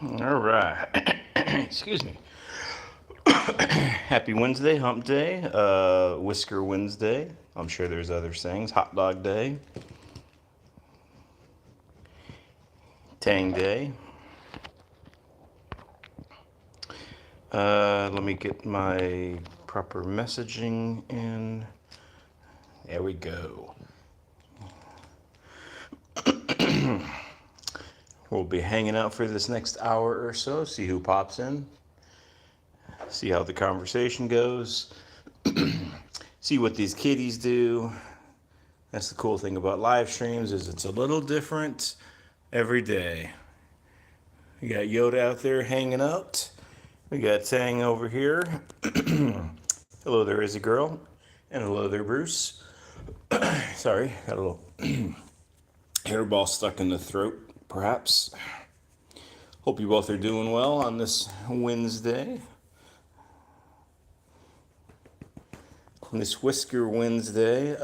All right. Excuse me. Happy Wednesday, Hump Day, Whisker Wednesday. I'm sure there's other sayings. Hot Dog Day, Tang Day. Let me get my proper messaging in. There we go. We'll be hanging out for this next hour or so, see who pops in, see how the conversation goes, see what these kiddies do. That's the cool thing about live streams is it's a little different every day. We got Yoda out there hanging out. We got Tang over here. Hello there, Izzy Girl. And hello there, Bruce. Sorry, got a little hairball stuck in the throat, perhaps. Hope you both are doing well on this Wednesday. On this Whisker Wednesday.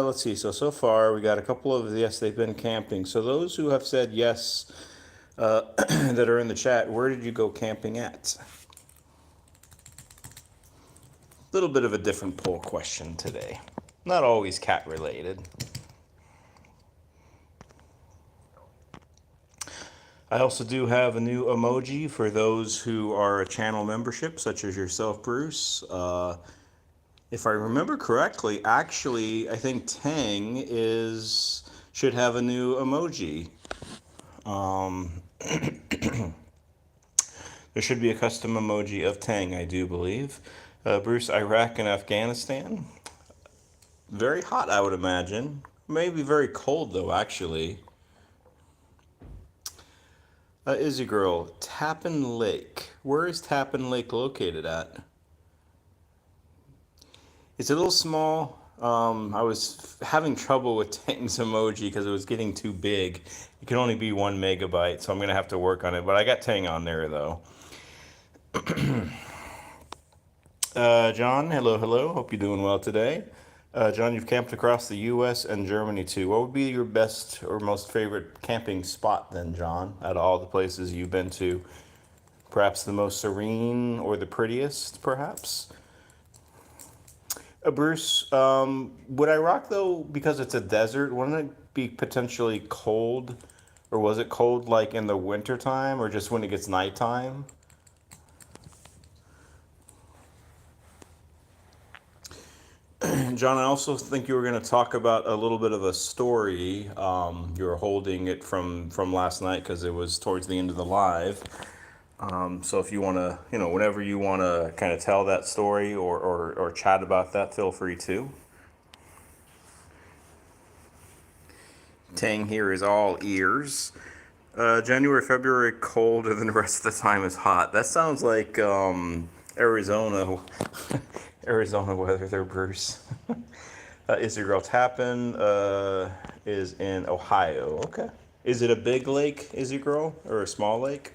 Let's see. So far, we got a couple of yes, they've been camping. So those who have said yes that are in the chat, where did you go camping at? A little bit of a different poll question today. Not always cat related. I also do have a new emoji for those who are a channel membership, such as yourself, Bruce. If I remember correctly, actually, I think Tang should have a new emoji. There should be a custom emoji of Tang, I do believe. Bruce, Iraq and Afghanistan. Very hot, I would imagine. Maybe very cold, though, actually. Izzy Girl, Tappan Lake. Where is Tappan Lake located at? It's a little small. I was having trouble with Tang's emoji because it was getting too big. It can only be 1 megabyte, so I'm going to have to work on it. But I got Tang on there, though. John, hello. Hope you're doing well today. John, you've camped across the U.S. and Germany, too. What would be your best or most favorite camping spot, then, John, out of all the places you've been to? Perhaps the most serene or the prettiest, perhaps? Bruce, would Iraq, though, because it's a desert, wouldn't it be potentially cold? Or was it cold, like, in the wintertime or just when it gets nighttime? John, I also think you were going to talk about a little bit of a story. You were holding it from last night because it was towards the end of the live. So if you want to, whenever you want to kind of tell that story or chat about that, feel free to. Tang here is all ears. January, February, colder than the rest of the time is hot. That sounds like Arizona. Arizona weather there, Bruce. Is your girl Tappan is in Ohio. Okay. Is it a big lake, is your girl, or a small lake?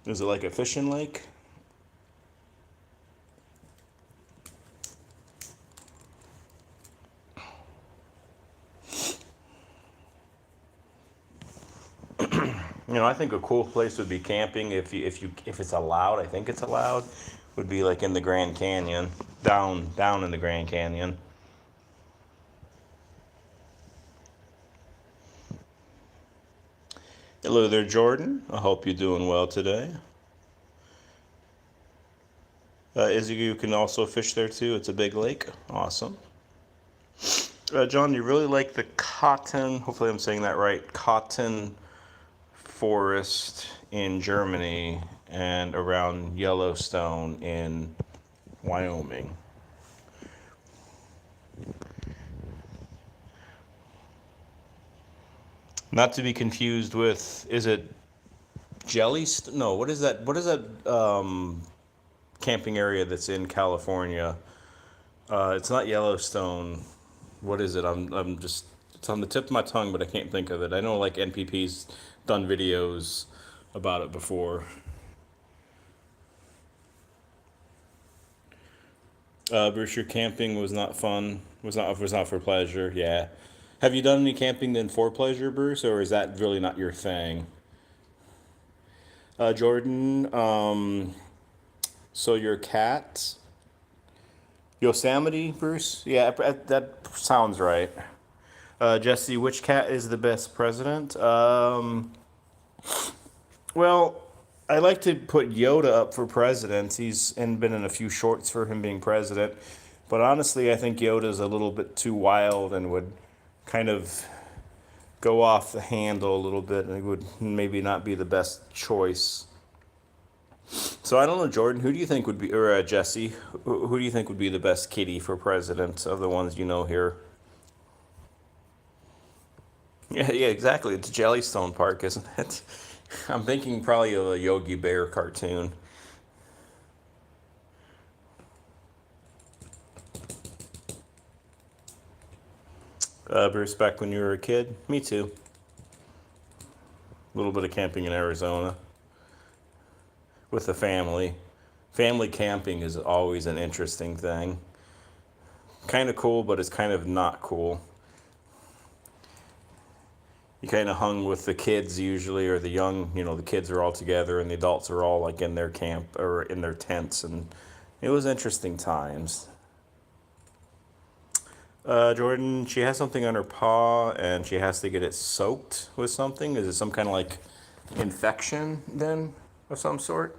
Is it like a fishing lake? I think a cool place would be camping if it's allowed. I think it's allowed. Would be like in the Grand Canyon, down in the Grand Canyon. Hello there, Jordan. I hope you're doing well today. Izzy, you can also fish there too. It's a big lake. Awesome. John, you really like the cotton, hopefully I'm saying that right, cotton forest in Germany and around Yellowstone in Wyoming. Not to be confused with, is it Jellystone? No, what is that? What is that camping area that's in California? It's not Yellowstone. What is it? I'm just, it's on the tip of my tongue, but I can't think of it. I know like NPP's done videos about it before. Bruce, your camping was not fun. Was not for pleasure. Yeah. Have you done any camping then for pleasure, Bruce, or is that really not your thing? Jordan, so your cat, Yosemite, Bruce? Yeah, that sounds right. Jesse, which cat is the best president? Well, I like to put Yoda up for president. He's been in a few shorts for him being president. But honestly, I think Yoda's a little bit too wild and would kind of go off the handle a little bit and would maybe not be the best choice. So I don't know, Jordan, who do you think would be, or Jesse, who do you think would be the best kitty for president of the ones you know here? Yeah, yeah, exactly. It's Jellystone Park, isn't it? I'm thinking probably of a Yogi Bear cartoon. Bruce, back when you were a kid? Me too. A little bit of camping in Arizona with the family. Family camping is always an interesting thing. Kind of cool, but it's kind of not cool. You kind of hung with the kids usually, or the young, the kids are all together and the adults are all like in their camp or in their tents, and it was interesting times. Jordan, she has something on her paw and she has to get it soaked with something. Is it some kind of like infection then of some sort?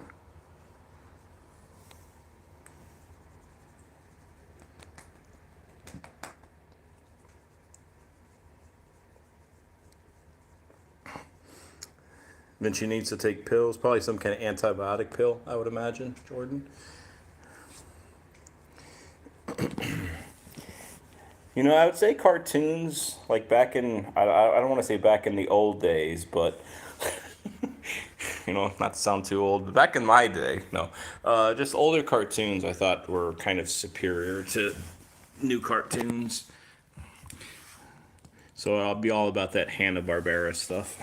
Then she needs to take pills, probably some kind of antibiotic pill, I would imagine, Jordan. I would say cartoons, like back in, I don't want to say back in the old days, but, not to sound too old, but back in my day, no. Just older cartoons I thought were kind of superior to new cartoons. So I'll be all about that Hanna-Barbera stuff.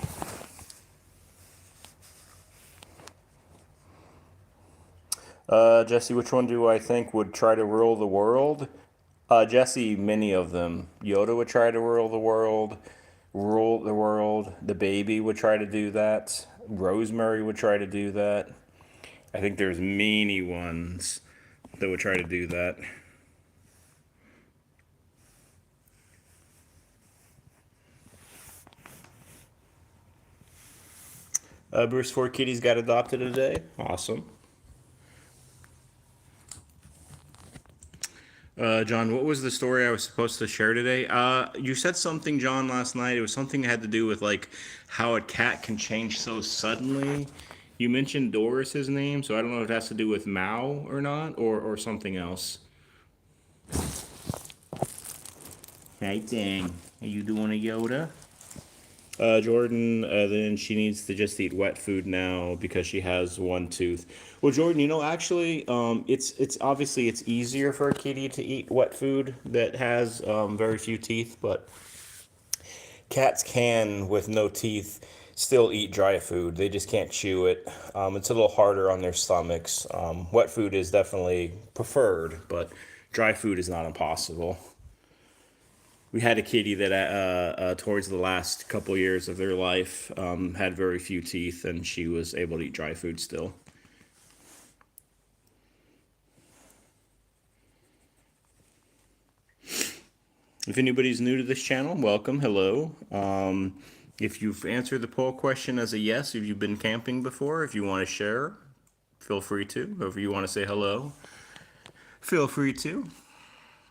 Jesse, which one do I think would try to rule the world? Jesse, many of them. Yoda would try to rule the world. Rule the world. The baby would try to do that. Rosemary would try to do that. I think there's many ones that would try to do that. Bruce, four kitties got adopted today. Awesome. John, what was the story I was supposed to share today? You said something, John, last night. It was something that had to do with like how a cat can change so suddenly. You mentioned Doris's name, so I don't know if it has to do with Mao or not, or something else. Hey, dang. Are you doing a Yoda? Jordan, then she needs to just eat wet food now because she has one tooth. Well, Jordan, actually, it's obviously it's easier for a kitty to eat wet food that has very few teeth, but cats can, with no teeth, still eat dry food. They just can't chew it. It's a little harder on their stomachs. Wet food is definitely preferred, but dry food is not impossible. We had a kitty that towards the last couple years of their life had very few teeth, and she was able to eat dry food still. If anybody's new to this channel, welcome, hello. If you've answered the poll question as a yes, if you've been camping before, if you want to share, feel free to. If you want to say hello, feel free to.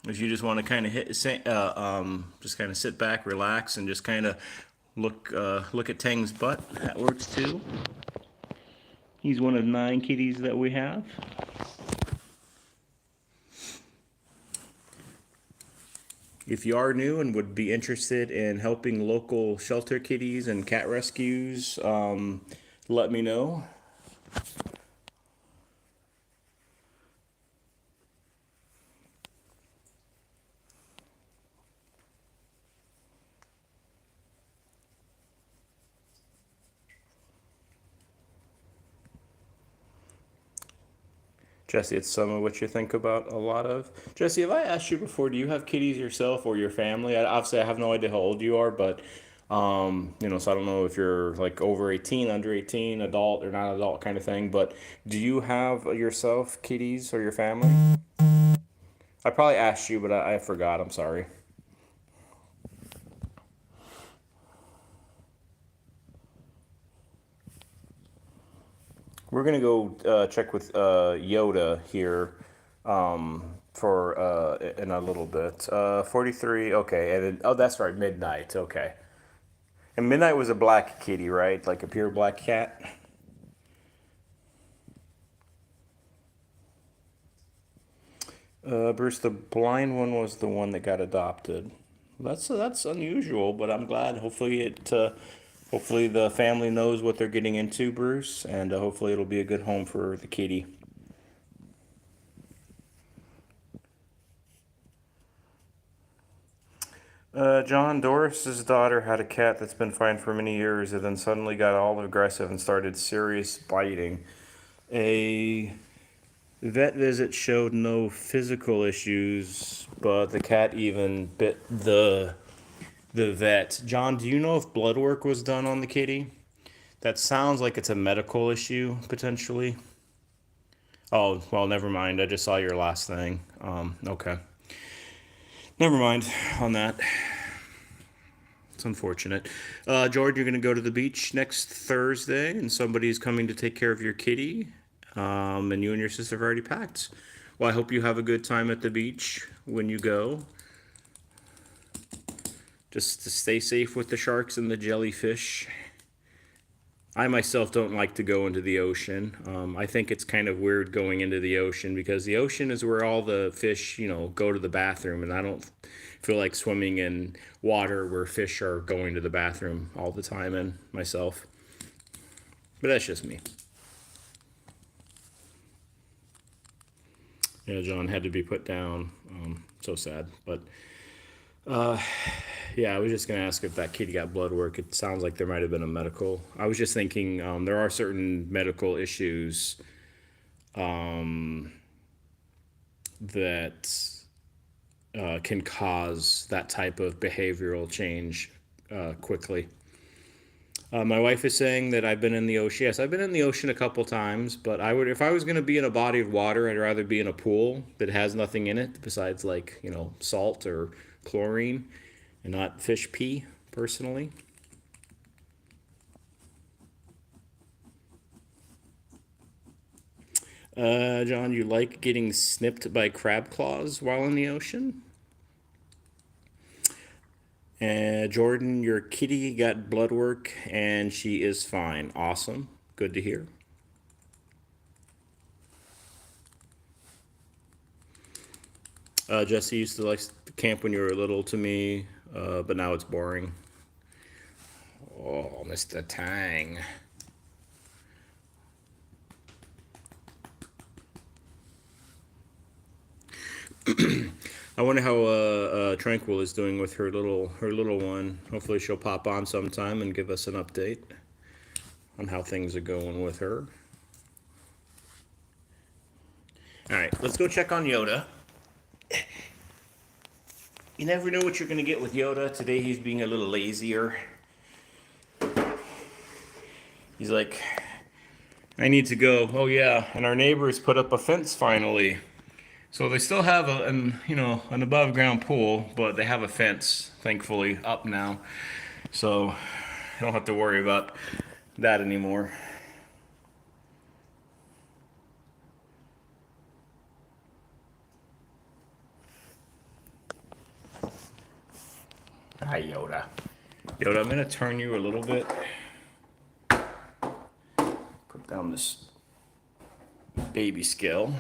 If you just want to kind of just kind of sit back, relax, and just kind of look at Tang's butt, that works too. He's one of 9 kitties that we have. If you are new and would be interested in helping local shelter kitties and cat rescues, let me know. Jesse, it's some of what you think about a lot of. Jesse, have I asked you before, do you have kitties yourself or your family? Obviously, I have no idea how old you are, but, so I don't know if you're like over 18, under 18, adult or not adult kind of thing, but do you have yourself kitties or your family? I probably asked you, but I forgot. I'm sorry. We're gonna go check with Yoda here for in a little bit. 43. Okay, and then, oh, that's right, Midnight. Okay, and Midnight was a black kitty, right? Like a pure black cat. Bruce, the blind one was the one that got adopted. That's unusual, but I'm glad. Hopefully the family knows what they're getting into, Bruce, and hopefully it'll be a good home for the kitty. John, Doris's daughter had a cat that's been fine for many years and then suddenly got all aggressive and started serious biting. A vet visit showed no physical issues, but the cat even bit the vet. John, do you know if blood work was done on the kitty? That sounds like it's a medical issue, potentially. Oh, well, never mind. I just saw your last thing. Okay. Never mind on that. It's unfortunate. George, you're going to go to the beach next Thursday, and somebody's coming to take care of your kitty. And you and your sister have already packed. Well, I hope you have a good time at the beach when you go. Just to stay safe with the sharks and the jellyfish. I myself don't like to go into the ocean. I think it's kind of weird going into the ocean because the ocean is where all the fish, go to the bathroom, and I don't feel like swimming in water where fish are going to the bathroom all the time and myself. But that's just me. Yeah, John had to be put down. So sad. But yeah, I was just going to ask if that kitty got blood work. It sounds like there might have been a medical. I was just thinking there are certain medical issues that can cause that type of behavioral change quickly. My wife is saying that I've been in the ocean. Yes, I've been in the ocean a couple times, but if I was going to be in a body of water, I'd rather be in a pool that has nothing in it besides salt or chlorine and not fish pee, personally. John, you like getting snipped by crab claws while in the ocean? Jordan, your kitty got blood work and she is fine. Awesome. Good to hear. Jesse used to like to camp when you were little to me, but now it's boring. Oh, Mr. Tang. I wonder how Tranquil is doing with her little one. Hopefully she'll pop on sometime and give us an update on how things are going with her. All right, let's go check on Yoda. You never know what you're going to get with Yoda. Today he's being a little lazier. He's like, I need to go. Oh yeah, and our neighbors put up a fence finally. So they still have an above ground pool, but they have a fence, thankfully, up now. So I don't have to worry about that anymore. Hi, Yoda. Yoda, I'm gonna turn you a little bit. Put down this baby scale.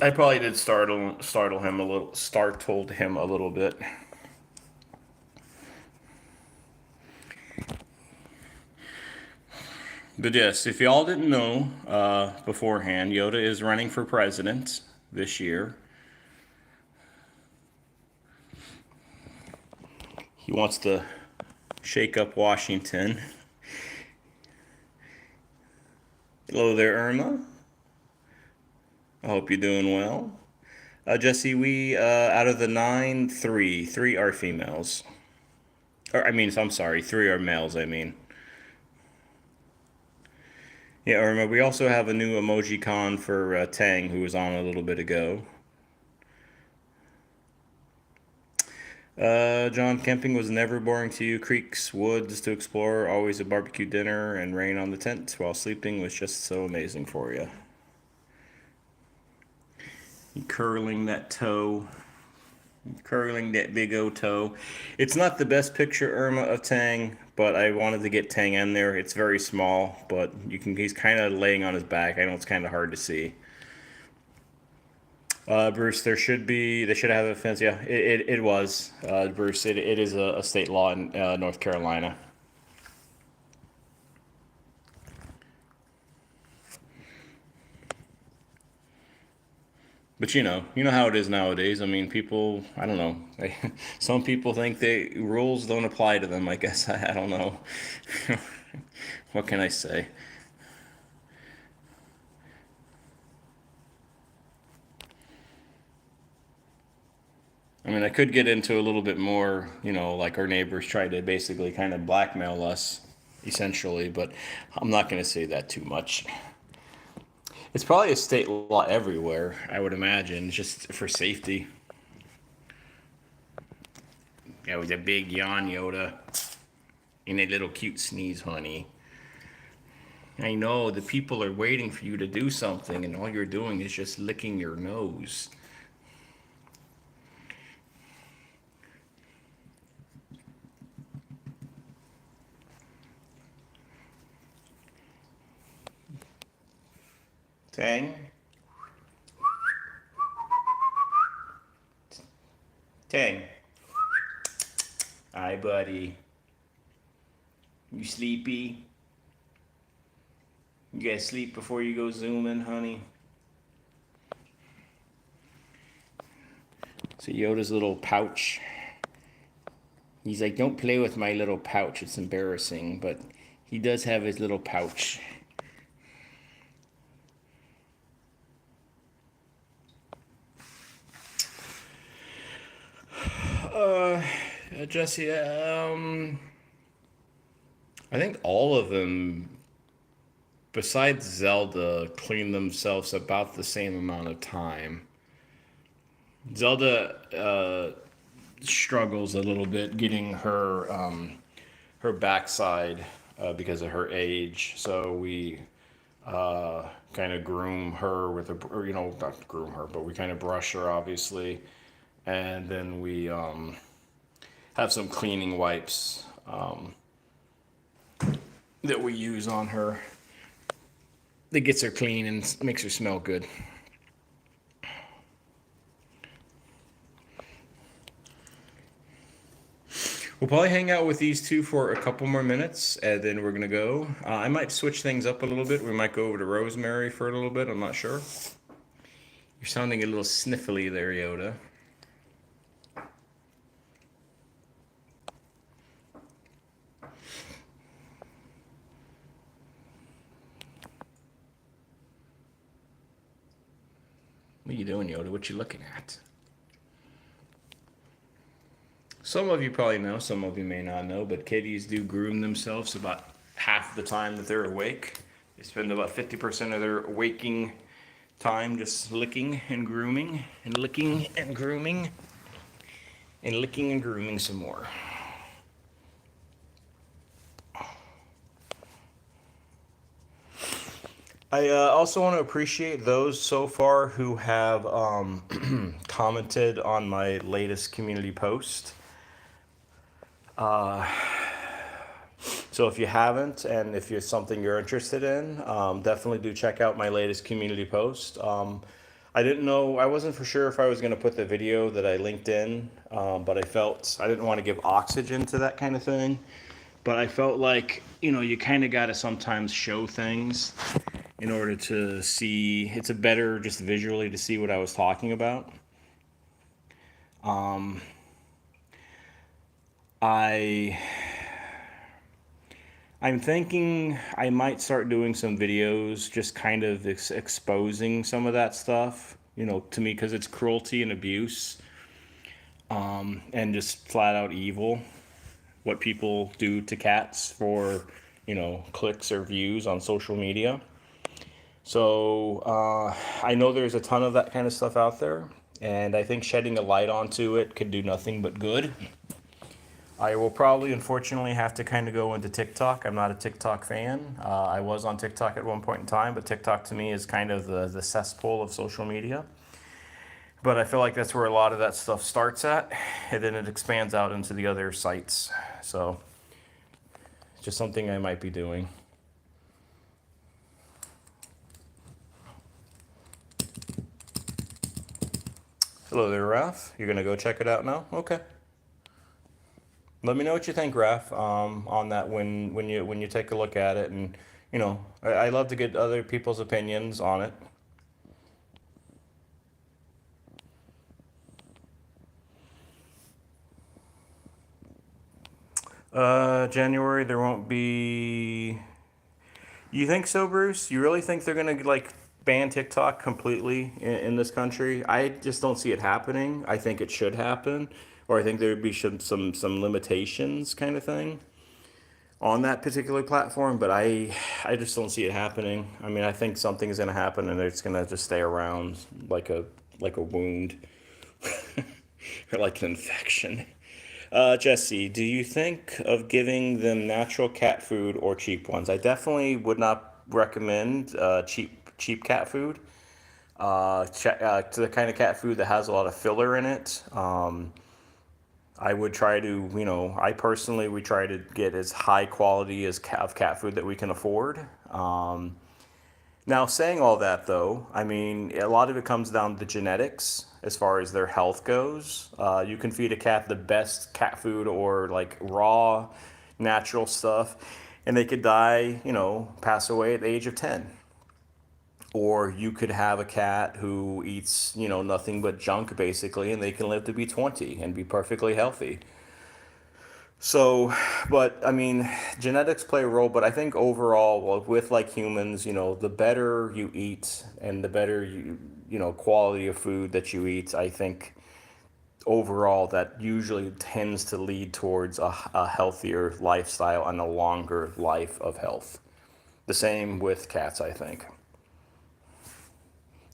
I probably did startled him a little bit. But yes, if y'all didn't know beforehand, Yoda is running for president this year. He wants to shake up Washington. Hello there, Irma. I hope you're doing well. Jesse, we out of the nine, three are females. Or I mean, I'm sorry, three are males. I mean, yeah, Irma. We also have a new emoji con for Tang, who was on a little bit ago. John, camping was never boring to you. Creeks, woods to explore, always a barbecue dinner, and rain on the tent while sleeping was just so amazing for you. Curling that toe, curling that big O toe. It's not the best picture, Irma, of Tang, but I wanted to get Tang in there. It's very small, but he's kind of laying on his back. I know it's kind of hard to see. Bruce, they should have a fence. Yeah, it was. Bruce, it is a state law in North Carolina. But you know how it is nowadays. I mean, people, I don't know. Some people think they rules don't apply to them. I guess I don't know. What can I say? I mean, I could get into a little bit more, like our neighbors try to basically kind of blackmail us, essentially, but I'm not going to say that too much. It's probably a state law everywhere, I would imagine, just for safety. Yeah, with a big yawn, Yoda, and a little cute sneeze, honey. I know the people are waiting for you to do something, and all you're doing is just licking your nose. Tang? Tang. Hi, buddy. You sleepy? You gotta sleep before you go zooming, honey? So Yoda's little pouch. He's like, don't play with my little pouch. It's embarrassing, but he does have his little pouch. Uh, Jesse, I think all of them, besides Zelda, clean themselves about the same amount of time. Zelda struggles a little bit getting her backside because of her age. So we kind of groom her with a, or, not groom her, but we kind of brush her, obviously, and then we have some cleaning wipes that we use on her that gets her clean and makes her smell good. We'll probably hang out with these two for a couple more minutes, and then we're gonna go. I might switch things up a little bit. We might go over to Rosemary for a little bit. I'm not sure. You're sounding a little sniffly there, Yoda. What are you doing, Yoda? What you looking at? Some of you probably know, some of you may not know, but kitties do groom themselves about half the time that they're awake. They spend about 50% of their waking time just licking and grooming and licking and grooming and licking and grooming some more. I also want to appreciate those so far who have commented on my latest community post. So if you haven't, and if it's something you're interested in, definitely do check out my latest community post. I didn't know, I wasn't for sure if I was going to put the video that I linked in, but I felt I didn't want to give oxygen to that kind of thing. But I felt like, you kind of got to sometimes show things in order to see. It's a better just visually to see what I was talking about. I I'm thinking I might start doing some videos just kind of exposing some of that stuff, to me, because it's cruelty and abuse, and just flat out evil. What people do to cats for, clicks or views on social media. So I know there's a ton of that kind of stuff out there, and I think shedding a light onto it could do nothing but good. I will probably, unfortunately, have to kind of go into TikTok. I'm not a TikTok fan. I was on TikTok at one point in time, but TikTok to me is kind of the cesspool of social media. But I feel like that's where a lot of that stuff starts at, and then it expands out into the other sites. So, just something I might be doing. Hello there, Ralph. You're gonna go check it out now? Okay. Let me know what you think, Raf, on that when you take a look at it, and I love to get other people's opinions on it. January there won't be. You think so, Bruce? You really think they're gonna like ban TikTok completely in this country? I just don't see it happening. I think it should happen, or I think there would be some limitations kind of thing on that particular platform, but I just don't see it happening. I mean, I think something is going to happen and it's going to just stay around like a wound or like an infection. Jesse, do you think of giving them natural cat food or cheap ones? I definitely would not recommend cheap cat food. To the kind of cat food that has a lot of filler in it. I would try to, I personally would try to get as high quality of cat food that we can afford. Now, saying all that though, I mean, a lot of it comes down to genetics as far as their health goes. You can feed a cat the best cat food or like raw, natural stuff, and they could die, pass away at the age of 10. Or you could have a cat who eats, nothing but junk basically, and they can live to be 20 and be perfectly healthy. So, but I mean, genetics play a role, but I think overall, well, with like humans, the better you eat and the better quality of food that you eat, I think overall that usually tends to lead towards a healthier lifestyle and a longer life of health. The same with cats, I think.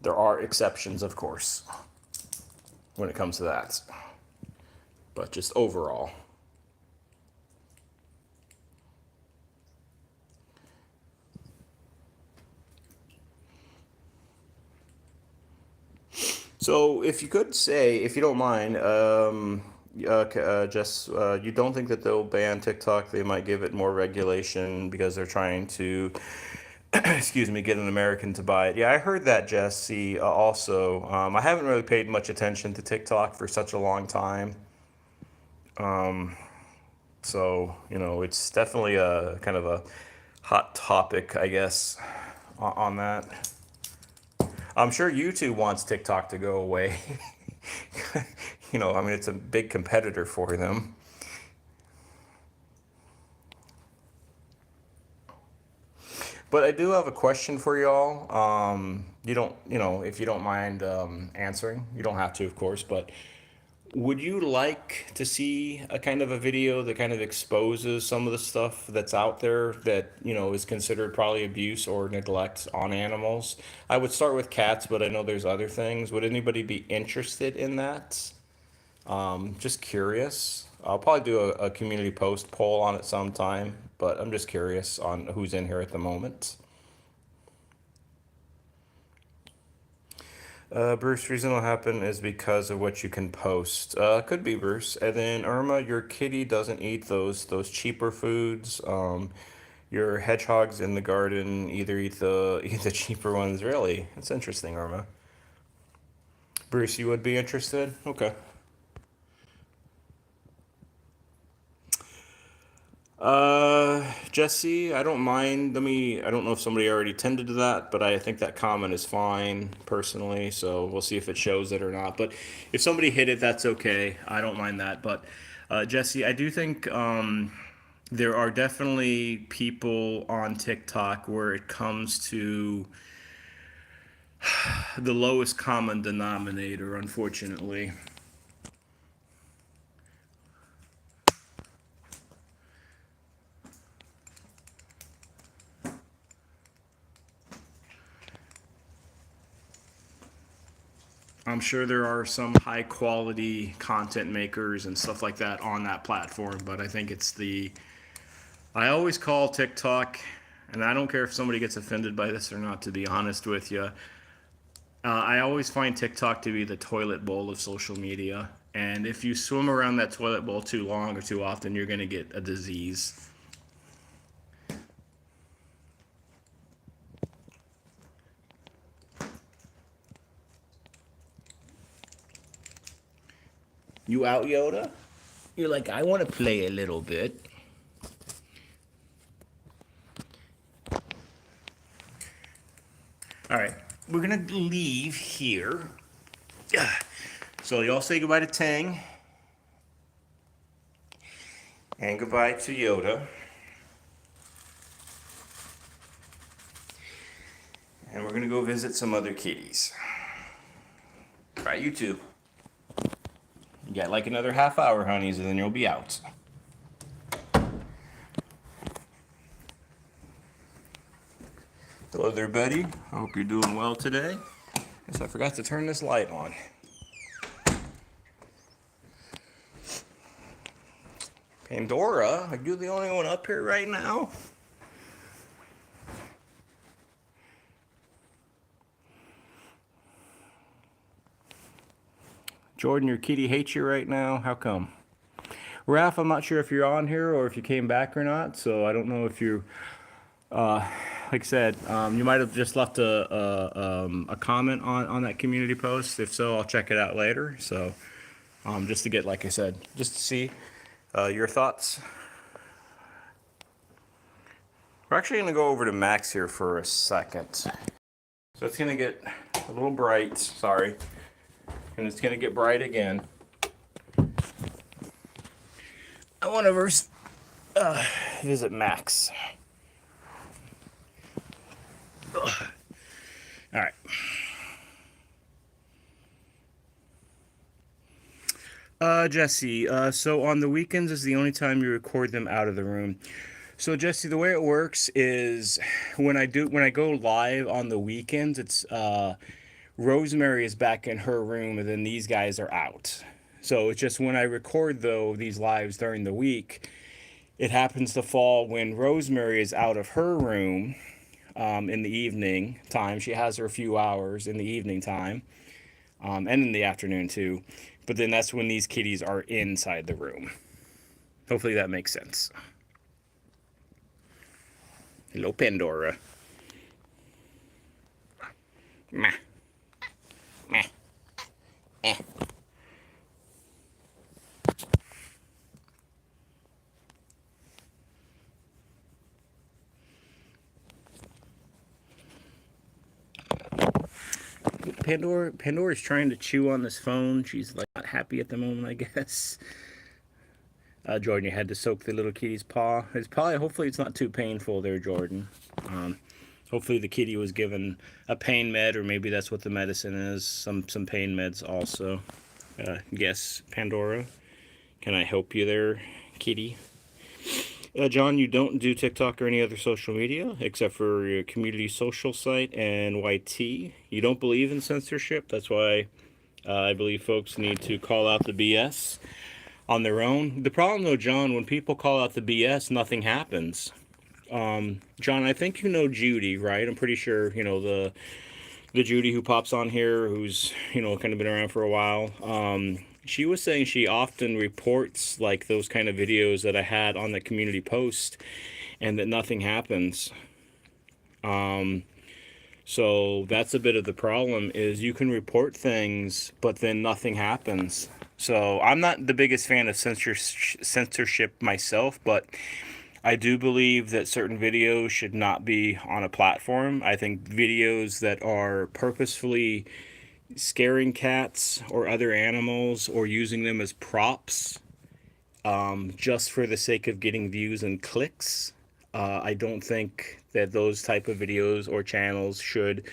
There are exceptions, of course, when it comes to that. But just overall. So, if you could say, if you don't mind, Jess, you don't think that they'll ban TikTok? They might give it more regulation because they're trying to, excuse me, get an American to buy it. Yeah, I heard that, Jesse, also. I haven't really paid much attention to TikTok for such a long time. So, it's definitely a kind of a hot topic, I guess, on that. I'm sure YouTube wants TikTok to go away. I mean, it's a big competitor for them. But I do have a question for y'all. You don't, if you don't mind answering, you don't have to, of course, but would you like to see a kind of a video that kind of exposes some of the stuff that's out there that, is considered probably abuse or neglect on animals? I would start with cats, but I know there's other things. Would anybody be interested in that? Just curious. I'll probably do a community post poll on it sometime, but I'm just curious on who's in here at the moment. Bruce, reason it'll happen is because of what you can post. Could be Bruce. And then Irma, your kitty doesn't eat those cheaper foods. Your hedgehogs in the garden either eat the eat the cheaper ones. Really, it's interesting, Irma. Bruce, you would be interested? Okay. Jesse, I don't mind. I don't know if somebody already tended to that, but I think that comment is fine personally. So we'll see if it shows it or not. But if somebody hit it, that's okay. I don't mind that. But Jesse, I do think there are definitely people on TikTok where it comes to the lowest common denominator, unfortunately. I'm sure there are some high quality content makers and stuff like that on that platform, but I think it's I always call TikTok, and I don't care if somebody gets offended by this or not, to be honest with you. I always find TikTok to be the toilet bowl of social media. And if you swim around that toilet bowl too long or too often, you're going to get a disease. You out, Yoda? You're like, I want to play a little bit. All right, we're going to leave here. So y'all say goodbye to Tang. And goodbye to Yoda. And we're going to go visit some other kitties. All right, you two. You got like another half hour, honeys, and then you'll be out. Hello there, buddy. I hope you're doing well today. Guess I forgot to turn this light on. Pandora, are you the only one up here right now? Jordan, your kitty hates you right now. How come? Raph, I'm not sure if you're on here or if you came back or not, so I don't know if you, like I said, you might have just left a comment on that community post. If so, I'll check it out later. So, just to get, like I said, just to see your thoughts. We're actually going to go over to Max here for a second. So it's going to get a little bright, sorry. And it's going to get bright again. I want to visit Max. All right. Jesse, so on the weekends is the only time you record them out of the room. So Jesse, the way it works is when I go live on the weekends, it's Rosemary is back in her room and then these guys are out. So it's just when I record though these lives during the week, it happens to fall when Rosemary is out of her room in the evening time. She has her few hours in the evening time and in the afternoon too. But then that's when these kitties are inside the room. Hopefully that makes sense. Hello, Pandora. Meh. Meh. Eh. Pandora's trying to chew on this phone. She's like not happy at the moment, I guess. Jordan, you had to soak the little kitty's paw. Hopefully it's not too painful there, Jordan. Hopefully the kitty was given a pain med, or maybe that's what the medicine is. Some pain meds also. Yes, Pandora. Can I help you there, kitty? John, you don't do TikTok or any other social media except for your community social site and YT. You don't believe in censorship. That's why I believe folks need to call out the BS on their own. The problem, though, John, when people call out the BS, nothing happens. John, I think you know Judy, right? I'm pretty sure you know the Judy who pops on here, who's kind of been around for a while. She was saying she often reports like those kind of videos that I had on the community post, and that nothing happens. So that's a bit of the problem, is you can report things, but then nothing happens. So I'm not the biggest fan of censorship myself, but I do believe that certain videos should not be on a platform. I think videos that are purposefully scaring cats or other animals or using them as props just for the sake of getting views and clicks. I don't think that those type of videos or channels should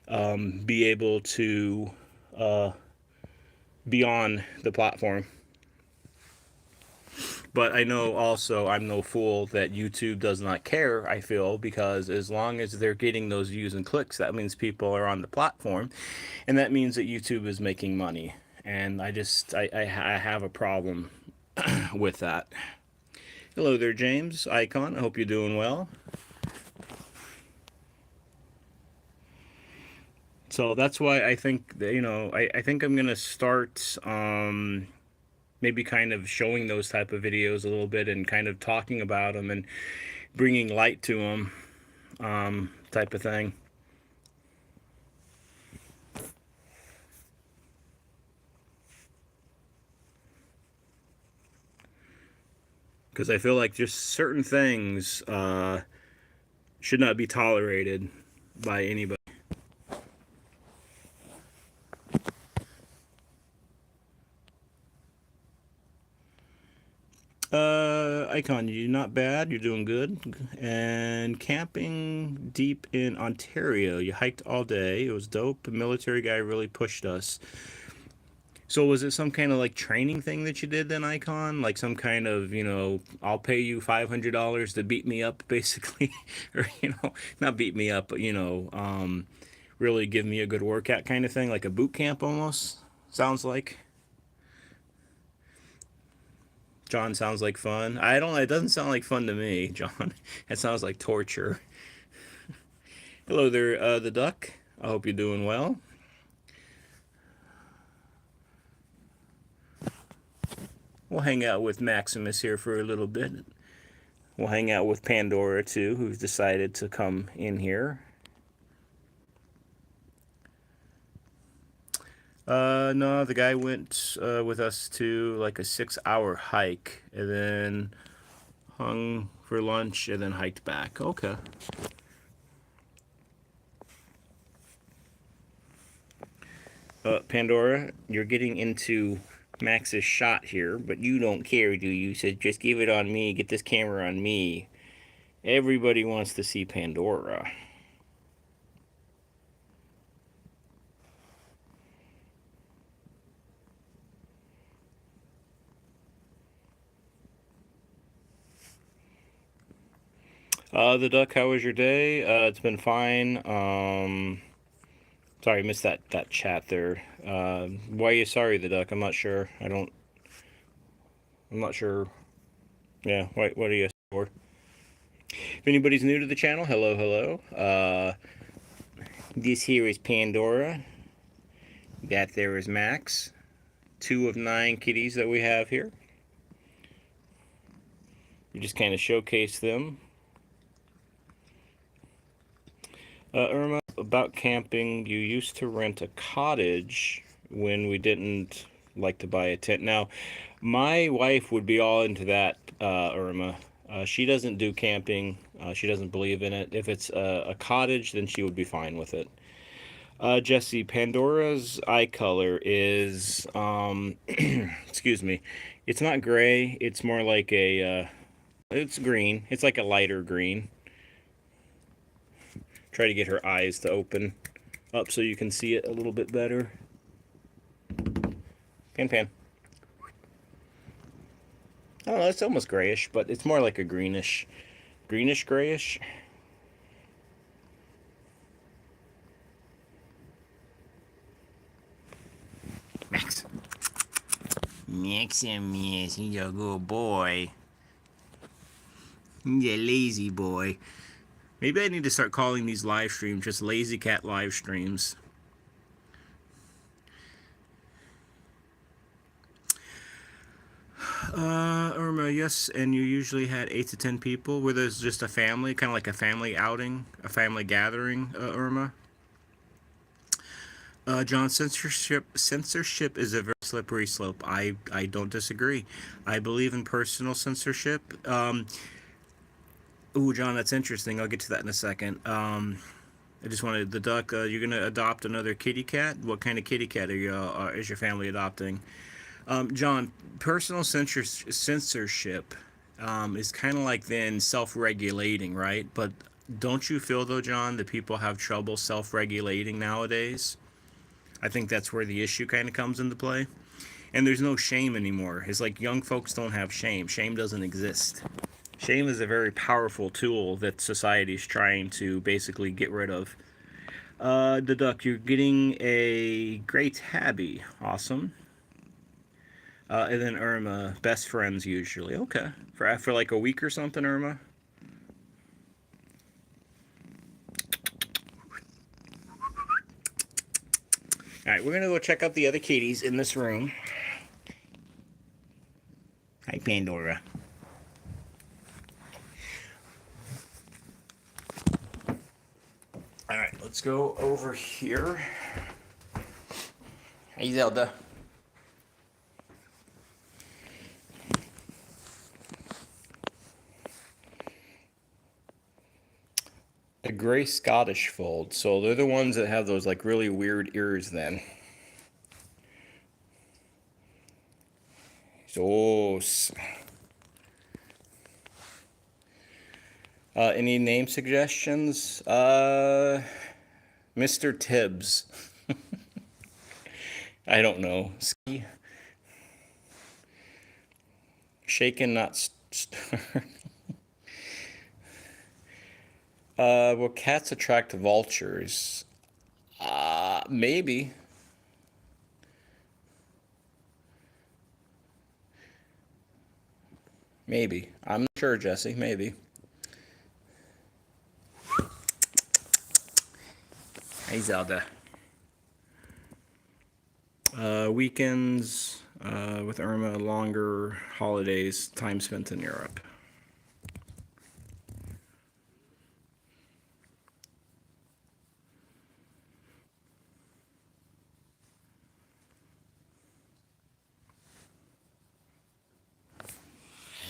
be able to be on the platform. But I know also I'm no fool that YouTube does not care, I feel, because as long as they're getting those views and clicks, that means people are on the platform, and that means that YouTube is making money. And I have a problem with that. Hello there, James Icon. I hope you're doing well. So that's why I think that, I think I'm gonna start maybe kind of showing those type of videos a little bit and kind of talking about them and bringing light to them, type of thing. Because I feel like just certain things should not be tolerated by anybody. Icon, you're not bad. You're doing good. And camping deep in Ontario. You hiked all day. It was dope. The military guy really pushed us. So was it some kind of like training thing that you did then, Icon? Like some kind of, I'll pay you $500 to beat me up, basically, or not beat me up, but really give me a good workout kind of thing, like a boot camp almost. Sounds like. John sounds like fun. I don't. It doesn't sound like fun to me, John. It sounds like torture. Hello there, the duck. I hope you're doing well. We'll hang out with Maximus here for a little bit. We'll hang out with Pandora too, who's decided to come in here. No, the guy went with us to like a 6-hour hike and then hung for lunch and then hiked back. Okay. Pandora, you're getting into Max's shot here, but you don't care, do you? So just give it on me. Get this camera on me. Everybody wants to see Pandora. The duck, how was your day? It's been fine. Sorry, I missed that chat there. Why are you sorry, the duck? I'm not sure. I'm not sure. Yeah, what are you for? If anybody's new to the channel, hello. This here is Pandora. That there is Max. 2 of 9 kitties that we have here. We just kind of showcase them. Irma, about camping, you used to rent a cottage when we didn't like to buy a tent. Now, my wife would be all into that, Irma. She doesn't do camping. She doesn't believe in it. If it's a cottage, then she would be fine with it. Jesse, Pandora's eye color is, excuse me, it's not gray. It's more like it's green. It's like a lighter green. Try to get her eyes to open up so you can see it a little bit better. Pan. I don't know, it's almost grayish, but it's more like a greenish grayish. Maximus, he's a good boy. He's a lazy boy. Maybe I need to start calling these live streams just Lazy Cat live streams. Irma, yes, and you usually had 8 to 10 people. Were those just a family, kind of like a family outing, a family gathering, Irma? John, censorship is a very slippery slope. I don't disagree. I believe in personal censorship. Ooh, John, that's interesting. I'll get to that in a second. I just wanted the duck. You're gonna adopt another kitty cat. What kind of kitty cat are you? Is your family adopting? John, personal censorship is kind of like then self-regulating, right? But don't you feel though, John, that people have trouble self-regulating nowadays? I think that's where the issue kind of comes into play. And there's no shame anymore. It's like young folks don't have shame. Shame doesn't exist. Shame is a very powerful tool that society's trying to basically get rid of. The duck, you're getting a great tabby. Awesome. And then Irma, best friends usually. Okay. For like a week or something, Irma? Alright, we're gonna go check out the other kitties in this room. Hi, Pandora. Alright, let's go over here. Hey, Zelda. A gray Scottish fold. So they're the ones that have those like really weird ears then. So, any name suggestions? Mr. Tibbs. I don't know. Shaken, not will cats attract vultures? Maybe. Maybe. I'm not sure, Jesse. Maybe. Hey, Zelda. Weekends with Irma, longer holidays, time spent in Europe.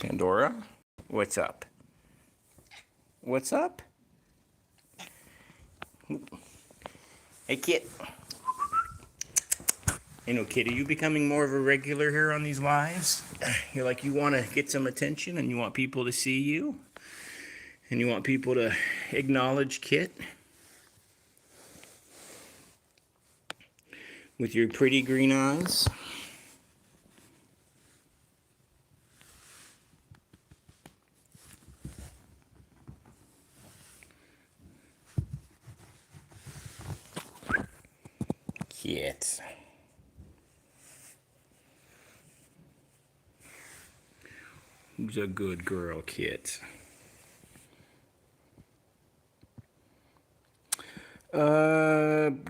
Pandora, what's up? What's up? Hey, Kit. You know, Kit, are you becoming more of a regular here on these lives? You're like, you want to get some attention and you want people to see you? And you want people to acknowledge Kit? With your pretty green eyes? Kit. Who's a good girl, Kit?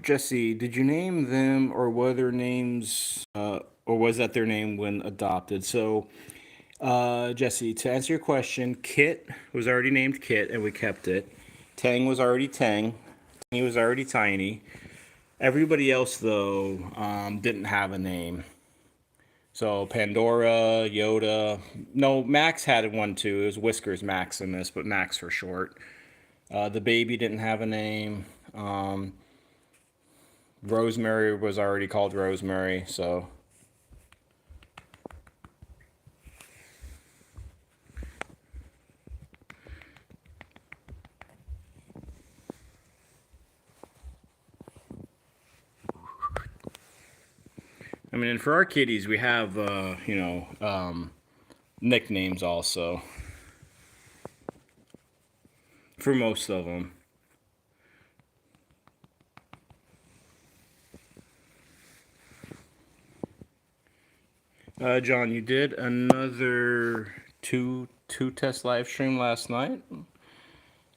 Jesse, did you name them, or were their names, or was that their name when adopted? So, Jesse, to answer your question, Kit was already named Kit, and we kept it. Tang was already Tang. He was already Tiny. Everybody else, though, didn't have a name. So Pandora, Yoda. No, Max had one too. It was Whiskers Maximus, but Max for short. The baby didn't have a name. Rosemary was already called Rosemary, so. I mean, and for our kitties, we have, nicknames also. For most of them. John, you did another two test live stream last night.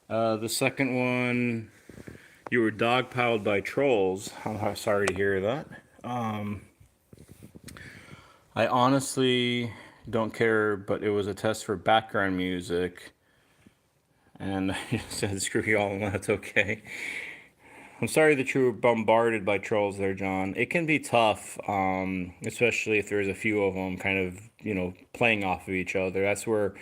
The second one, you were dogpiled by trolls. I'm sorry to hear that. I honestly don't care, but it was a test for background music. And I said, screw you all, and that's okay. I'm sorry that you were bombarded by trolls there, John. It can be tough, especially if there's a few of them kind of, playing off of each other. That's where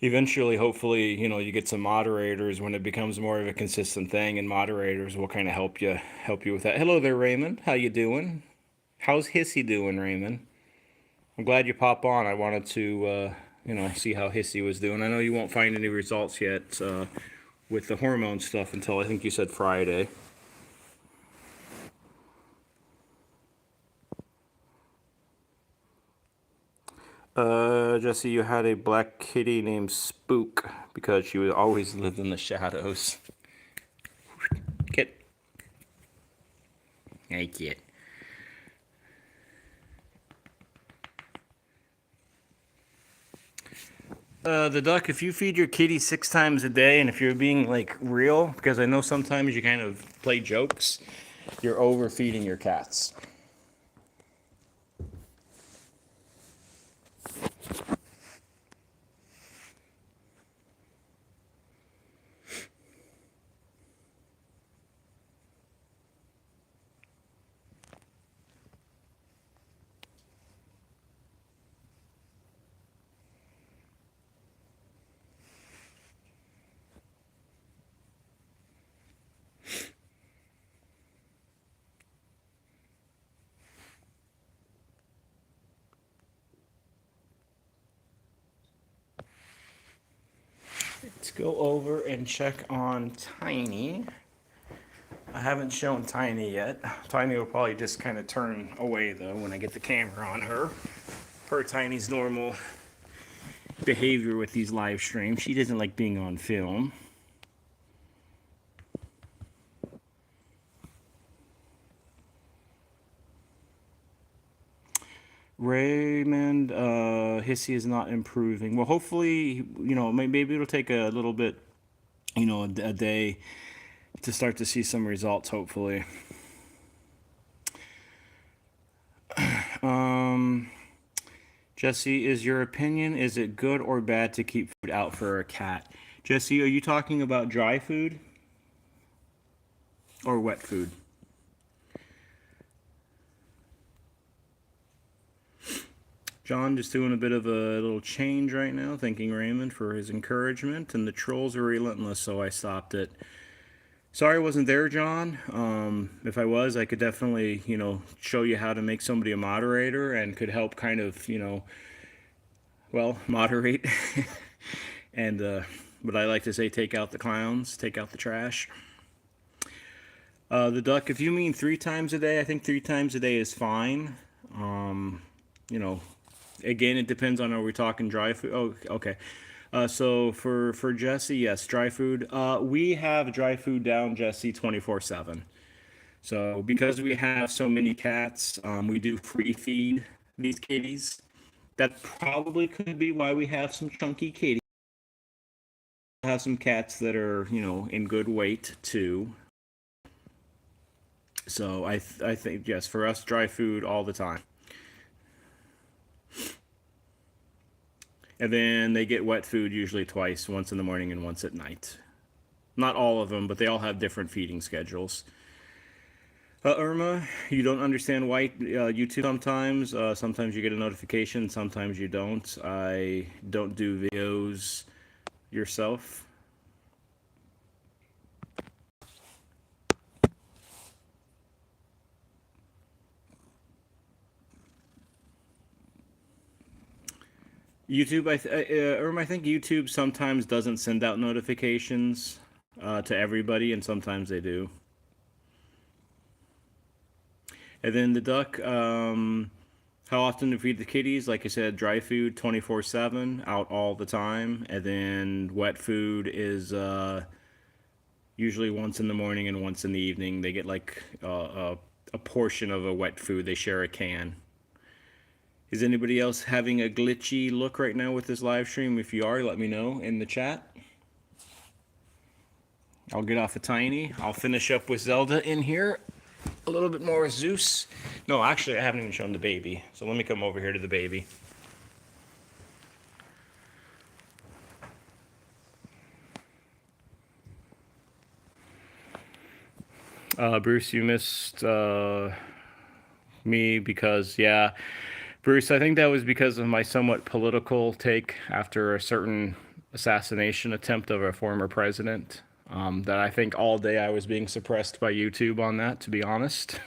eventually, hopefully, you get some moderators when it becomes more of a consistent thing, and moderators will kind of help you with that. Hello there, Raymond. How you doing? How's Hissy doing, Raymond? I'm glad you pop on. I wanted to, see how Hissy was doing. I know you won't find any results yet with the hormone stuff until I think you said Friday. Jesse, you had a black kitty named Spook because she always lived in the shadows. Kit. Hey, Kit. The duck, if you feed your kitty 6 times a day, and if you're being like real, because I know sometimes you kind of play jokes, you're overfeeding your cats. Let's go over and check on Tiny. I haven't shown Tiny yet. Tiny will probably just kind of turn away though when I get the camera on her. Per Tiny's normal behavior with these live streams. She doesn't like being on film. Raymond, Hissy is not improving. Well, hopefully, maybe it'll take a little bit, a day to start to see some results, hopefully. Jesse, is your opinion, is it good or bad to keep food out for a cat? Jesse, are you talking about dry food or wet food? John just doing a bit of a little change right now, thanking Raymond for his encouragement, and the trolls are relentless, so I stopped it. Sorry I wasn't there, John. If I was, I could definitely, show you how to make somebody a moderator and could help kind of, moderate. And what I like to say, take out the clowns, take out the trash. The duck, if you mean 3 times a day, I think 3 times a day is fine. Again, it depends on, are we talking dry food? Oh, okay. So for Jesse, yes, dry food. We have dry food down, Jesse, 24/7. So because we have so many cats, we do free feed these kitties. That probably could be why we have some chunky kitties. We have some cats that are, in good weight too. So I think, yes, for us, dry food all the time. And then they get wet food usually twice, once in the morning and once at night. Not all of them, but they all have different feeding schedules. Irma, you don't understand why YouTube sometimes. Sometimes you get a notification, sometimes you don't. I don't do videos yourself. YouTube, Irma, I think YouTube sometimes doesn't send out notifications to everybody, and sometimes they do. And then the duck, how often to feed the kitties? Like I said, dry food 24/7, out all the time. And then wet food is usually once in the morning and once in the evening. They get like a portion of a wet food. They share a can. Is anybody else having a glitchy look right now with this live stream? If you are, let me know in the chat. I'll get off of Tiny. I'll finish up with Zelda in here. A little bit more with Zeus. No, actually, I haven't even shown the baby. So let me come over here to the baby. Bruce, you missed me because, yeah. Bruce, I think that was because of my somewhat political take after a certain assassination attempt of a former president. That I think all day I was being suppressed by YouTube on that, to be honest.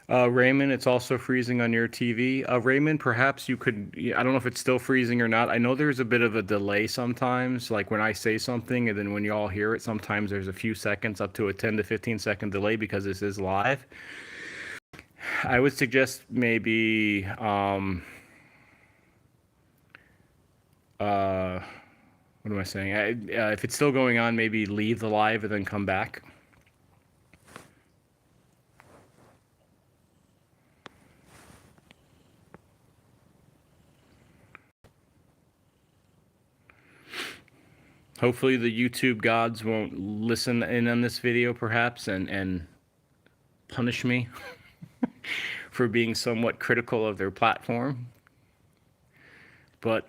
Raymond, it's also freezing on your TV. Raymond, perhaps you could, I don't know if it's still freezing or not. I know there's a bit of a delay sometimes, like when I say something and then when you all hear it, sometimes there's a few seconds, up to a 10 to 15-second delay because this is live. I would suggest maybe, what am I saying? If it's still going on, maybe leave the live and then come back. Hopefully the YouTube gods won't listen in on this video, perhaps, and punish me for being somewhat critical of their platform. But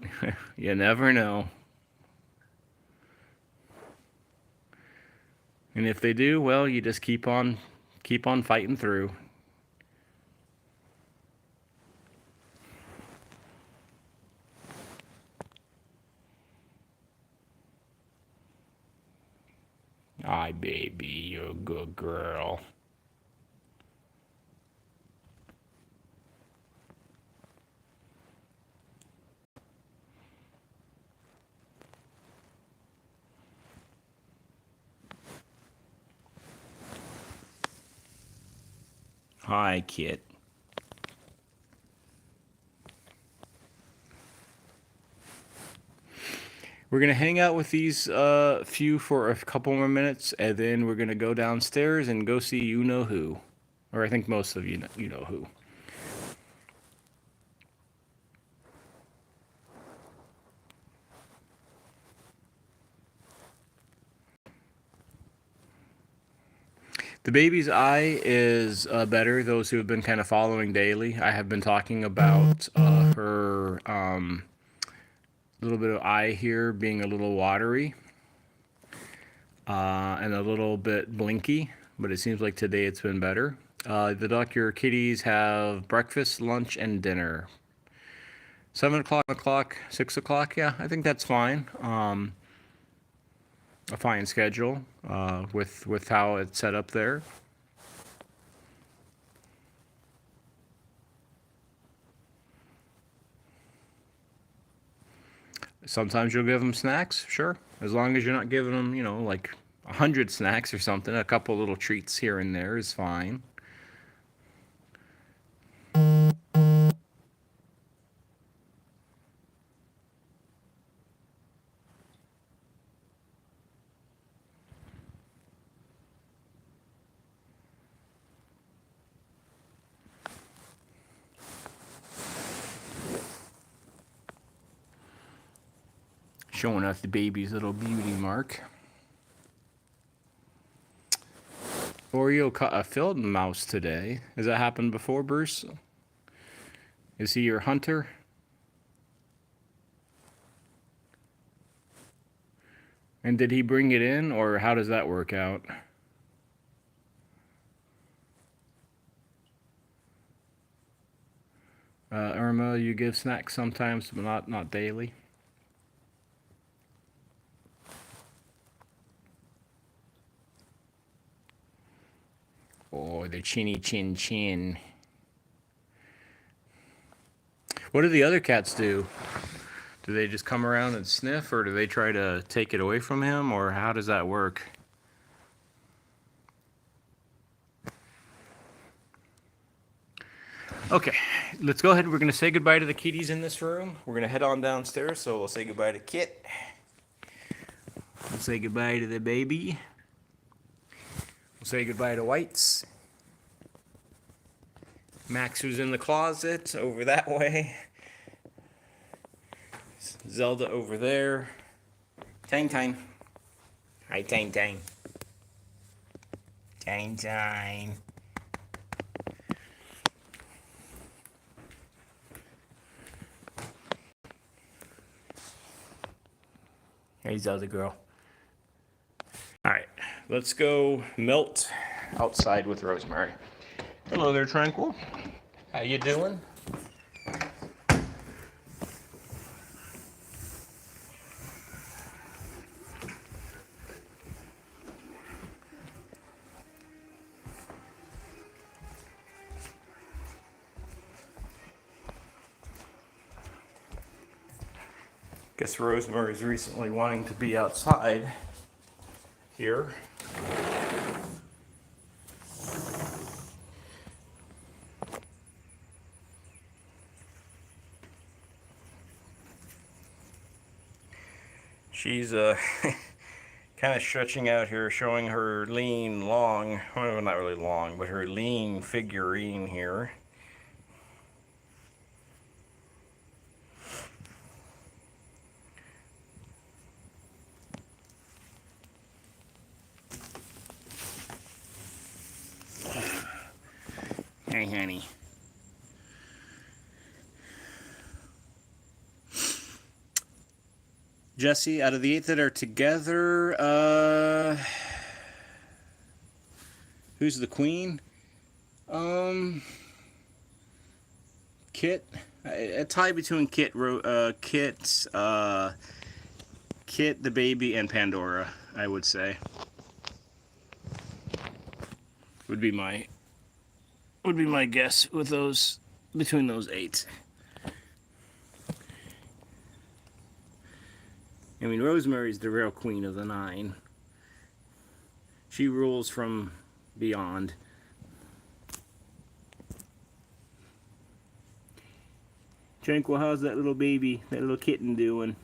you never know. And if they do, well, you just keep on fighting through. Hi, baby, you're a good girl. Hi, Kit. We're going to hang out with these few for a couple more minutes, and then we're going to go downstairs and go see you-know-who. Or I think most of you know who. The baby's eye is better. Those who have been kind of following daily, I have been talking about her little bit of eye here being a little watery and a little bit blinky, but it seems like today it's been better. The Dr. Kitties have breakfast, lunch, and dinner. 7 o'clock, 6 o'clock, yeah, I think that's fine. A fine schedule with how it's set up there. Sometimes you'll give them snacks, sure. As long as you're not giving them, you know, like 100 snacks or something. A couple little treats here and there is fine. Showing us the baby's little beauty mark. Oreo caught a field mouse today. Has that happened before, Bruce? Is he your hunter? And did he bring it in, or how does that work out? Irma, you give snacks sometimes, but not daily. Oh, the chinny chin chin. What do the other cats do? Do they just come around and sniff, or do they try to take it away from him, or how does that work? Okay, let's go ahead. We're going to say goodbye to the kitties in this room. We're going to head on downstairs, so we'll say goodbye to Kit. We'll say goodbye to the baby. We'll say goodbye to Whites. Max, who's in the closet over that way. Zelda over there. Tang Tang. Hi, Tang Tang. Tang Tang. Hey, Zelda girl. All right, let's go melt outside with Rosemary. Hello there, Tranquil. How you doing? Guess Rosemary's recently wanting to be outside here. She's kind of stretching out here, showing her lean, long, well, not really long, but her lean figurine here. Hey, honey. Jesse, out of the 8 that are together, who's the queen? Kit. A tie between Kit, Kit the baby, and Pandora, I would say. Would be my guess with those, between those 8. I mean, Rosemary's the real queen of the 9. She rules from beyond. Tranquil, how's that little baby, that little kitten doing?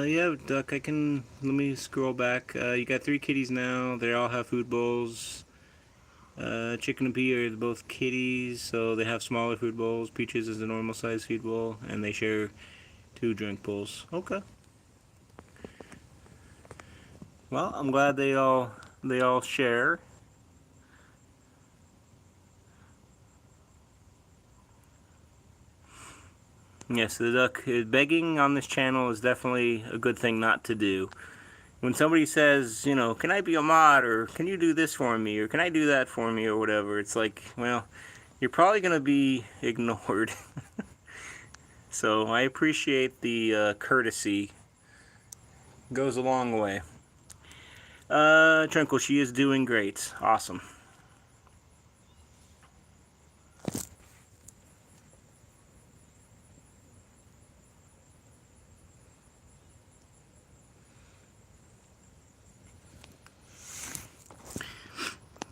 Yeah, Duck, let me scroll back. You got 3 kitties now. They all have food bowls. Chicken and Pea are both kitties, so they have smaller food bowls. Peaches is a normal size food bowl, and they share 2 drink bowls. Okay. Well, I'm glad they all share. Yes, the duck, begging on this channel is definitely a good thing not to do. When somebody says, you know, can I be a mod, or can you do this for me, or can I do that for me, or whatever, it's like, well, you're probably going to be ignored. So I appreciate the courtesy. Goes a long way. Tranquil, she is doing great. Awesome.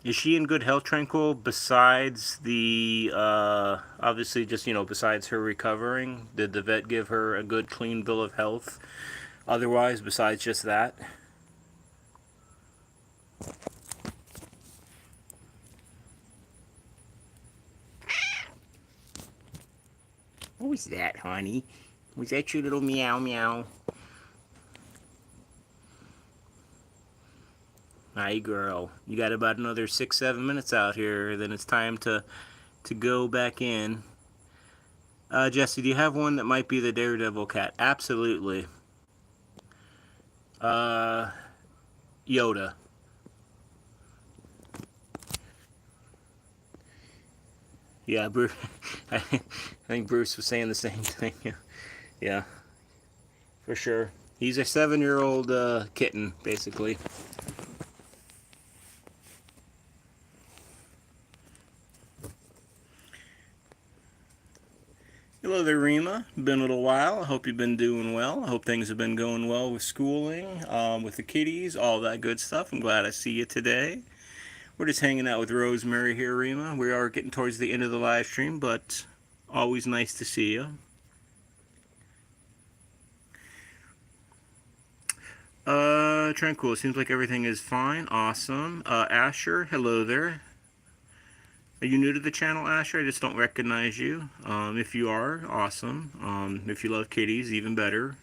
Is she in good health, Tranquil, besides the, obviously just, you know, besides her recovering? Did the vet give her a good, clean bill of health? Otherwise, besides just that? What was that, honey? Was that your little meow meow? Hi, girl. You got about another 6-7 minutes out here, then it's time to go back in. Jesse, do you have one that might be the Daredevil cat? Absolutely. Yoda. Yeah, Bruce. I think Bruce was saying the same thing. Yeah, for sure. He's a 7-year-old kitten, basically. Hello there, Rima. Been a little while. I hope you've been doing well. I hope things have been going well with schooling, with the kitties, all that good stuff. I'm glad I see you today. We're just hanging out with Rosemary here, Rima. We are getting towards the end of the live stream, but always nice to see you. Tranquil. Seems like everything is fine. Awesome. Asher, hello there. Are you new to the channel, Asher? I just don't recognize you. If you are, awesome. If you love kitties, even better.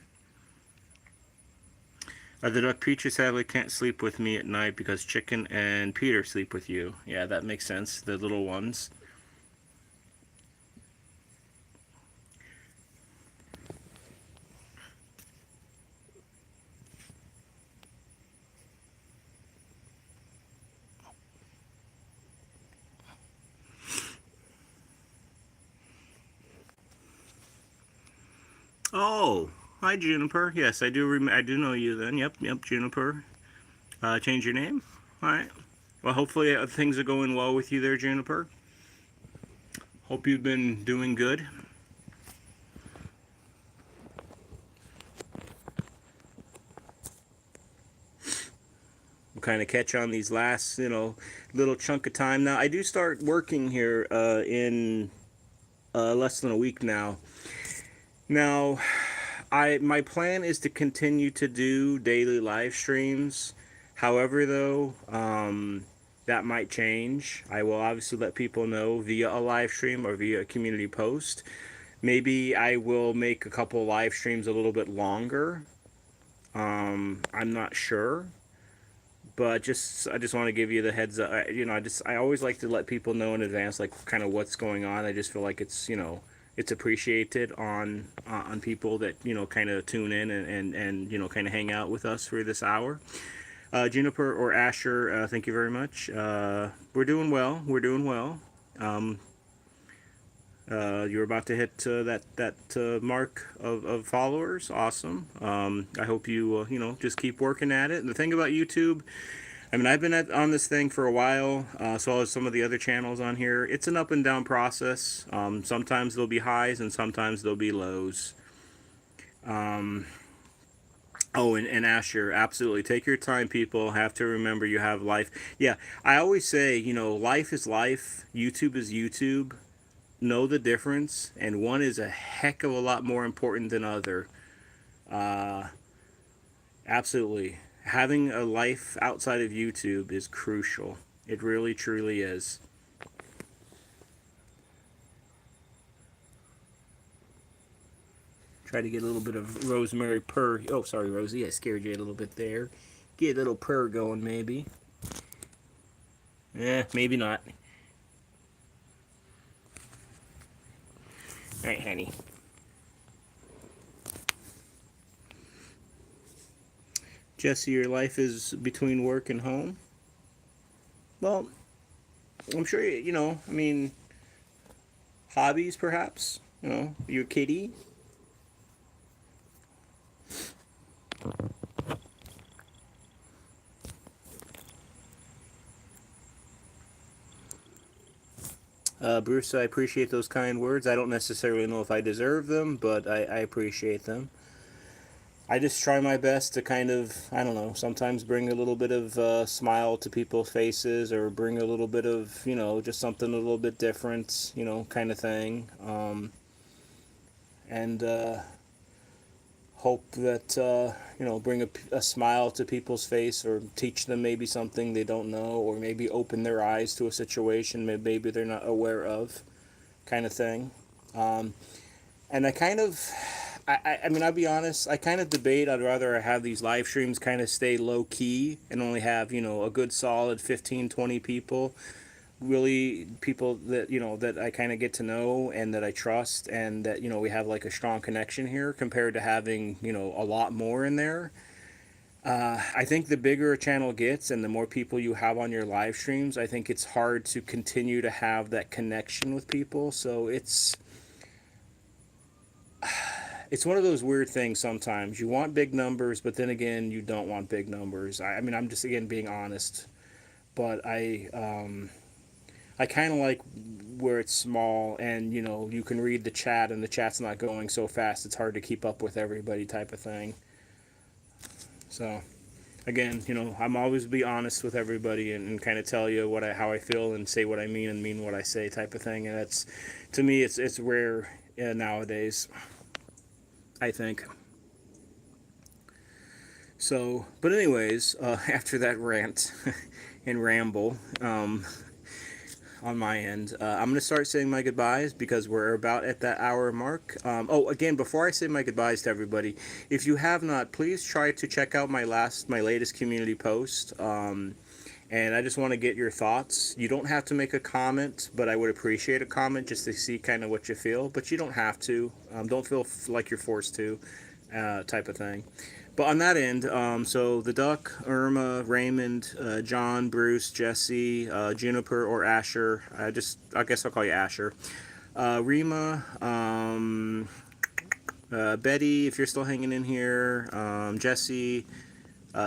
The duck Peaches sadly can't sleep with me at night because Chicken and Peter sleep with you. Yeah, that makes sense. The little ones. Oh, hi Juniper. Yes, I do. I do know you. Then, yep, Juniper. Change your name. All right. Well, hopefully things are going well with you there, Juniper. Hope you've been doing good. We'll kind of catch on these last, little chunk of time. Now, I do start working here in less than a week now. Now, my plan is to continue to do daily live streams. However, though, that might change. I will obviously let people know via a live stream or via a community post. Maybe I will make a couple live streams a little bit longer. I'm not sure, but I just want to give you the heads up. I always like to let people know in advance, like kind of what's going on. I just feel like it's appreciated on people that kind of tune in and kind of hang out with us for this hour. Juniper or Asher, thank you very much. We're doing well. We're doing well. You're about to hit that mark of followers. Awesome. I hope you just keep working at it. And the thing about YouTube, I mean, I've been on this thing for a while, so as some of the other channels on here. It's an up and down process. Sometimes there'll be highs and sometimes there'll be lows. Oh, and Asher, absolutely. Take your time, people. Have to remember you have life. Yeah, I always say, life is life. YouTube is YouTube. Know the difference, and one is a heck of a lot more important than other. Absolutely. Having a life outside of YouTube is crucial. It really, truly is. Try to get a little bit of rosemary purr. Oh, sorry, Rosie. I scared you a little bit there. Get a little purr going, maybe. Maybe not. All right, honey. Jesse, your life is between work and home? Well, I'm sure, I mean, hobbies perhaps? Your kitty? Bruce, I appreciate those kind words. I don't necessarily know if I deserve them, but I appreciate them. I just try my best to kind of, I don't know, sometimes bring a little bit of smile to people's faces or bring a little bit of, just something a little bit different, kind of thing. And hope that, bring a smile to people's face or teach them maybe something they don't know or maybe open their eyes to a situation maybe they're not aware of, kind of thing. And I kind of, I mean, I'll be honest, I kind of debate. I'd rather have these live streams kind of stay low key and only have, a good solid 15, 20 people. Really, people that, that I kind of get to know and that I trust and that, we have like a strong connection here compared to having, a lot more in there. I think the bigger a channel gets and the more people you have on your live streams, I think it's hard to continue to have that connection with people. So it's one of those weird things sometimes. You want big numbers, but then again, you don't want big numbers. I mean, I'm just again being honest, but I kind of like where it's small and you can read the chat and the chat's not going so fast. It's hard to keep up with everybody type of thing. So again, I'm always be honest with everybody and kind of tell you how I feel and say what I mean and mean what I say type of thing. And that's to me, it's rare nowadays, I think. So, but anyways, after that rant and ramble, on my end, I'm going to start saying my goodbyes because we're about at that hour mark. Again, before I say my goodbyes to everybody, if you have not, please try to check out my latest community post. And I just want to get your thoughts. You don't have to make a comment, but I would appreciate a comment just to see kind of what you feel. But you don't have to. Don't feel like you're forced to, type of thing. But on that end, so the Duck, Irma, Raymond, John, Bruce, Jesse, Juniper, or Asher. I guess I'll call you Asher. Rima, Betty, if you're still hanging in here, Jesse,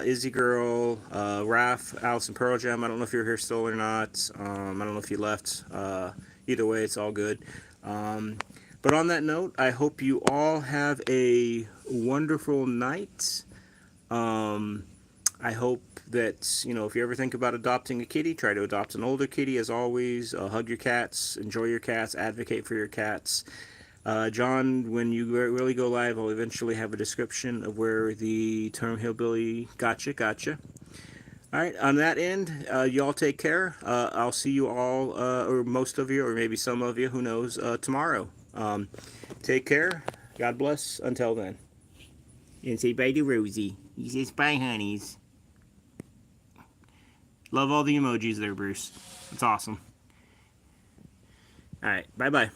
Izzy Girl, Raph, Allison Pearl Jam. I don't know if you're here still or not. I don't know if you left. Either way, it's all good. But on that note, I hope you all have a wonderful night. I hope that, you know, if you ever think about adopting a kitty, try to adopt an older kitty as always. Hug your cats, enjoy your cats, advocate for your cats. John, when you really go live, I'll eventually have a description of where the term hillbilly gotcha. All right, on that end, you all take care. I'll see you all, or most of you, or maybe some of you, who knows, tomorrow. Take care. God bless. Until then. And say bye to Rosie. He says bye, honeys. Love all the emojis there, Bruce. It's awesome. All right, bye-bye.